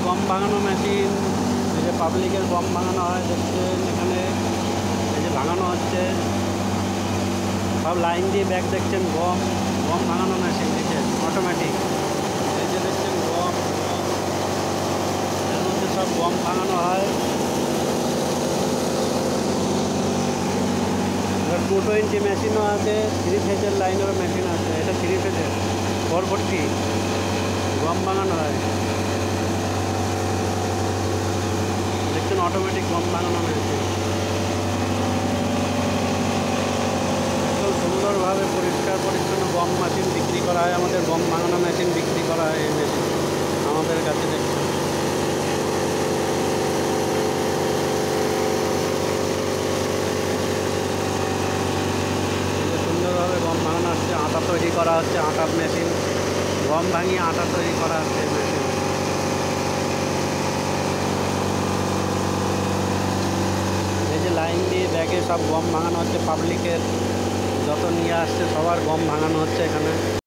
গম ভাঙানো মেশিন, এই যে পাবলিকের গম ভাঙানো হয় দেখছেন এখানে, এই যে ভাঙানো হচ্ছে সব লাইন দিয়ে ব্যাগ দেখছেন, গম গম ভাঙানো মেশিন দেখছেন অটোমেটিক। এই যে দেখছেন গম, এর মধ্যে সব গম ভাঙানো হয়। এবার 220 মেশিনও আছে, 3 ফেজের লাইনেরও মেশিন আছে। এটা 3 ফেজের 440 গম ভাঙানো হয় দেখছেন, অটোমেটিক গম ভাঙানো মেশিন। একদম সুন্দরভাবে পরিষ্কার পরিচ্ছন্ন গম মেশিন বিক্রি করা হয়, আমাদের গম ভাঙানো মেশিন বিক্রি করা হয় এই মেশিন আমাদের কাছে দেখছেন। সুন্দরভাবে গম ভাঙানো হচ্ছে, আটা তৈরি করা হচ্ছে, আটার মেশিন, গম ভাঙিয়ে আটা তৈরি করা হচ্ছে এই মেশিন। এই যে লাইন দিয়ে ব্যাগে সব গম ভাঙানো হচ্ছে, পাবলিকের যত নিয়ে আসছে সবার গম ভাঙানো হচ্ছে এখানে।